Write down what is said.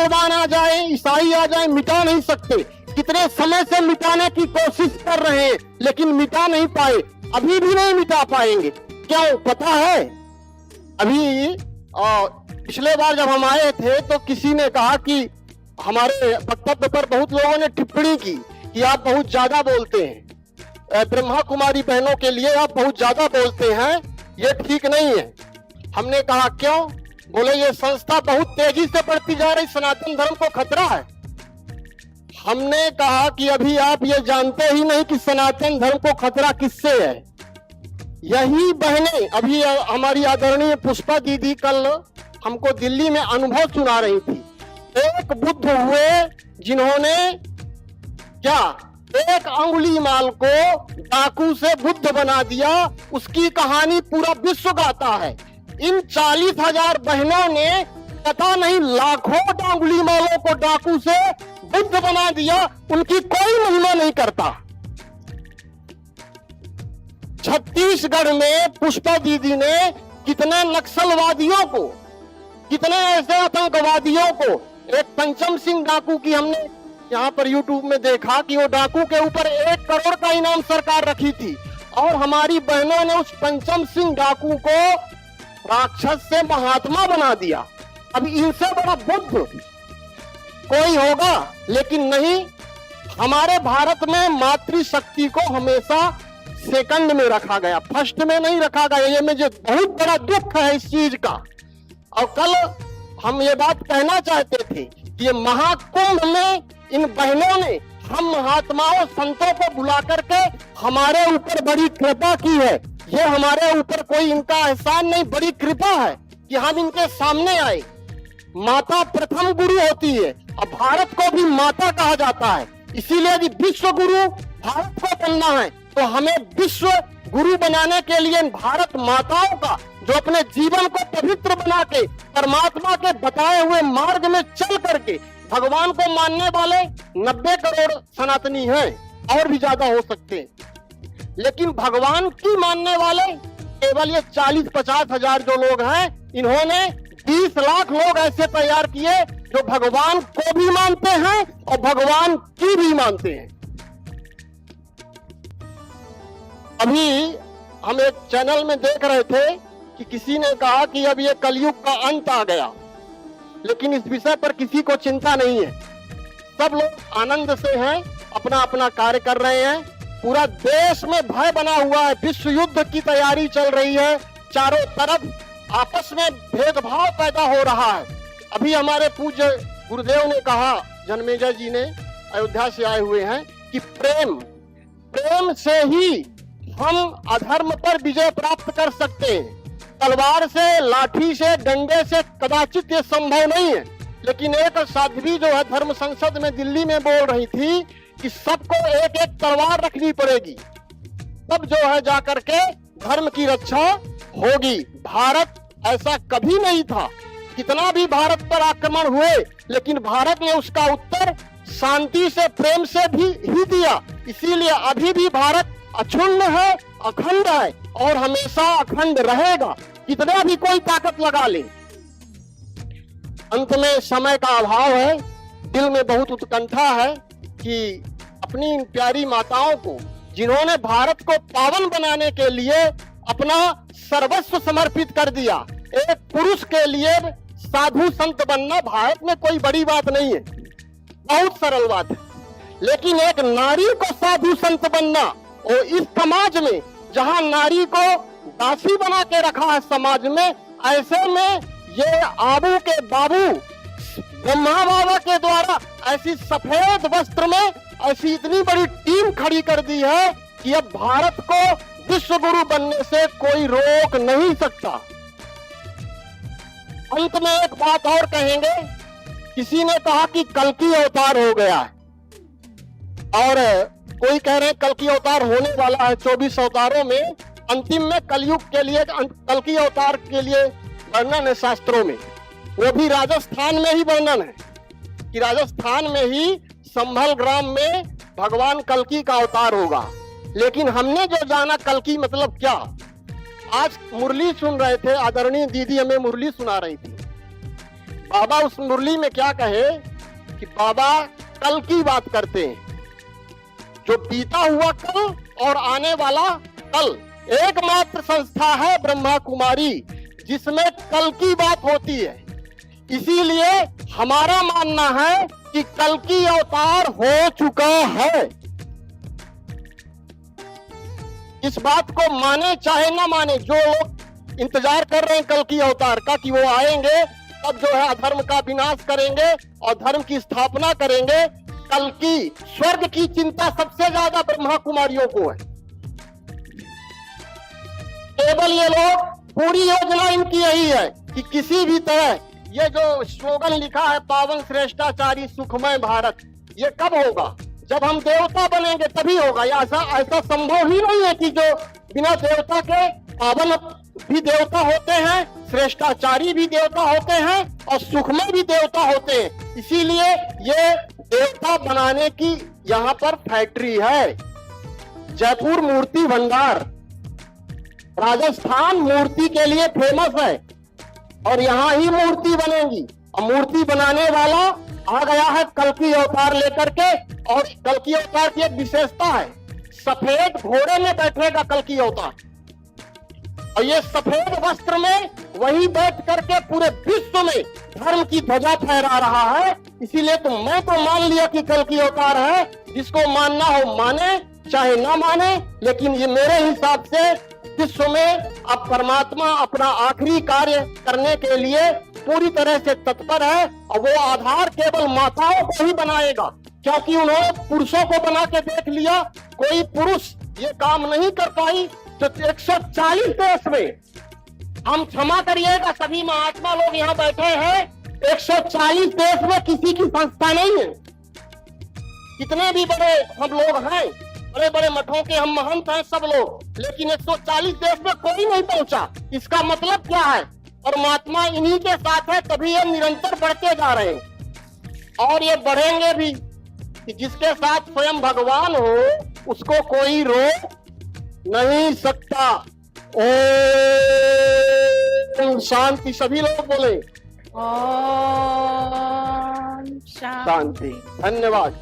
मुसलमान आ जाए, ईसाई आ जाए, मिटा नहीं सकते। कितने समय से मिटाने की कोशिश कर रहे हैं लेकिन मिटा नहीं पाए, अभी भी नहीं मिटा पाएंगे। क्यों पता है? अभी पिछले बार जब हम आए थे तो किसी ने कहा कि हमारे वक्तव्य पर बहुत लोगों ने टिप्पणी की कि आप बहुत ज्यादा बोलते हैं, ब्रह्मा कुमारी बहनों के लिए आप बहुत ज्यादा बोलते हैं, ये ठीक नहीं है। हमने कहा क्यों? बोले ये संस्था बहुत तेजी से बढ़ती जा रही, सनातन धर्म को खतरा है। हमने कहा कि अभी आप ये जानते ही नहीं कि सनातन धर्म को खतरा किससे है। यही बहनें, अभी हमारी आदरणीय पुष्पा दीदी कल हमको दिल्ली में अनुभव सुना रही थी। एक बुद्ध हुए जिन्होंने क्या एक अंगुली माल को डाकू से बुद्ध बना दिया, उसकी कहानी पूरा विश्व गाता है। इन 40,000 बहनों ने पता नहीं लाखों अंगुली मालों को डाकू से बुद्ध बना दिया, उनकी कोई महिमा नहीं करता। छत्तीसगढ़ में पुष्पा दीदी ने कितने नक्सलवादियों को, कितने ऐसे आतंकवादियों को, एक पंचम सिंह डाकू की हमने यहाँ पर यूट्यूब में देखा कि वो डाकू के ऊपर 1 करोड़ का इनाम सरकार रखी थी और हमारी बहनों ने उस पंचम सिंह डाकू को राक्षस से महात्मा बना दिया। अब इनसे बड़ा बुद्ध कोई होगा? लेकिन नहीं, हमारे भारत में मातृशक्ति को हमेशा सेकंड में रखा गया, फर्स्ट में नहीं रखा गया। ये मुझे बहुत बड़ा दुख है इस चीज का। और कल हम ये बात कहना चाहते थे कि ये महाकुंभ में इन बहनों ने हम महात्माओं संतों को बुला करके हमारे ऊपर बड़ी कृपा की है। ये हमारे ऊपर कोई इनका एहसान नहीं, बड़ी कृपा है कि हम इनके सामने आए। माता प्रथम गुरु होती है और भारत को भी माता कहा जाता है, इसीलिए यदि विश्व गुरु भारत को बनना है तो हमें विश्व गुरु बनाने के लिए भारत माताओं का, जो अपने जीवन को पवित्र बना के परमात्मा के बताए हुए मार्ग में चल करके, भगवान को मानने वाले 90 करोड़ सनातनी हैं, और भी ज्यादा हो सकते हैं, लेकिन भगवान की मानने वाले केवल ये 40-50 हजार जो लोग हैं, इन्होंने 20 लाख लोग ऐसे तैयार किए जो भगवान को भी मानते हैं और भगवान की भी मानते हैं। अभी हम एक चैनल में देख रहे थे कि किसी ने कहा कि अब ये कलयुग का अंत आ गया, लेकिन इस विषय पर किसी को चिंता नहीं है। सब लोग आनंद से हैं, अपना अपना कार्य कर रहे हैं। पूरा देश में भय बना हुआ है, विश्व युद्ध की तैयारी चल रही है, चारों तरफ आपस में भेदभाव पैदा हो रहा है। अभी हमारे पूज्य गुरुदेव ने कहा, जन्मेजय जी ने अयोध्या से आए हुए हैं, कि प्रेम से ही हम अधर्म पर विजय प्राप्त कर सकते हैं। तलवार से, लाठी से, डंडे से कदाचित ये संभव नहीं है। लेकिन एक साध्वी जो है धर्म संसद में दिल्ली में बोल रही थी कि सबको एक एक तलवार रखनी पड़ेगी, तब जो है जाकर के धर्म की रक्षा होगी। भारत ऐसा कभी नहीं था, कितना भी भारत पर आक्रमण हुए, लेकिन भारत ने उसका उत्तर शांति से, प्रेम से भी ही दिया। इसीलिए अभी भी भारत अक्षुण्ण है, अखंड है और हमेशा अखंड रहेगा, कितना भी कोई ताकत लगा ले। अंत में समय का अभाव है, दिल में बहुत उत्कंठा है कि अपनी इन प्यारी माताओं को, जिन्होंने भारत को पावन बनाने के लिए अपना सर्वस्व समर्पित कर दिया। एक पुरुष के लिए साधु संत बनना भारत में कोई बड़ी बात नहीं है, बहुत सरल बात है, लेकिन एक नारी को साधु संत बनना, और इस समाज में जहां नारी को दासी बना के रखा है समाज में, ऐसे में ये आबू के बाबू ब्रह्मा बाबा के द्वारा ऐसी सफेद वस्त्र में ऐसी इतनी बड़ी टीम खड़ी कर दी है कि अब भारत को विश्व गुरु बनने से कोई रोक नहीं सकता। अंत में एक बात और कहेंगे, किसी ने कहा कि कल्कि अवतार हो गया है, और कोई कह रहे हैं कल्कि अवतार होने वाला है। 24 अवतारों में अंतिम में कलयुग के लिए, कल्कि अवतार के लिए वर्णन है शास्त्रों में, वो भी राजस्थान में ही वर्णन है कि राजस्थान में ही संभल ग्राम में भगवान कल्कि का अवतार होगा। लेकिन हमने जो जाना कल्कि मतलब क्या, आज मुरली सुन रहे थे, आदरणीय दीदी हमें मुरली सुना रही थी। बाबा उस मुरली में क्या कहे कि बाबा कल की बात करते हैं, जो बीता हुआ कल और आने वाला कल। एकमात्र संस्था है ब्रह्मा कुमारी जिसमें कल की बात होती है। इसीलिए हमारा मानना है कि कल की अवतार हो चुका है। इस बात को माने चाहे ना माने, जो लोग इंतजार कर रहे हैं कल की अवतार का कि वो आएंगे तब जो है अधर्म का विनाश करेंगे और धर्म की स्थापना करेंगे, कल की स्वर्ग की चिंता सबसे ज्यादा ब्रह्मा कुमारियों को है। केवल ये लोग, पूरी योजना इनकी यही है कि किसी भी तरह ये जो स्लोगन लिखा है पावन श्रेष्ठाचारी सुखमय भारत, ये कब होगा? जब हम देवता बनेंगे तभी होगा। ऐसा संभव ही नहीं है कि जो बिना देवता के, पावन भी देवता होते हैं, श्रेष्ठाचारी भी देवता होते हैं और सुखमय भी देवता होते हैं। इसीलिए ये देवता बनाने की यहाँ पर फैक्ट्री है। जयपुर मूर्ति भंडार, राजस्थान मूर्ति के लिए फेमस है और यहाँ ही मूर्ति बनेगी। और मूर्ति बनाने वाला आ गया है कल की अवतार लेकर के। और कल की अवतार की एक विशेषता है, सफेद घोड़े में बैठेगा कल की अवतार और ये सफेद वस्त्र में वही बैठ करके पूरे विश्व में धर्म की ध्वजा फहरा रहा है। इसीलिए तो मैं तो मान लिया कि कल की अवतार है। जिसको मानना हो माने, चाहे ना माने, लेकिन ये मेरे हिसाब से विश्व में अब परमात्मा अपना आखिरी कार्य करने के लिए पूरी तरह से तत्पर है और वो आधार केवल माताओं को ही बनाएगा, क्योंकि उन्होंने पुरुषों को बना के देख लिया, कोई पुरुष ये काम नहीं कर पाई। तो 140 देश में, हम क्षमा करिएगा सभी महात्मा लोग यहाँ बैठे हैं, 140 देश में किसी की संस्था नहीं है। कितने भी बड़े हम लोग हैं, बड़े बड़े मठों के हम महंत हैं सब लोग, लेकिन 140 देश में कोई नहीं पहुंचा। इसका मतलब क्या है? परमात्मा इन्हीं के साथ है, तभी ये निरंतर बढ़ते जा रहे हैं और ये बढ़ेंगे भी। कि जिसके साथ स्वयं भगवान हो उसको कोई रोक नहीं सकता। ओम शांति। सभी लोग बोले ओम शांति। धन्यवाद।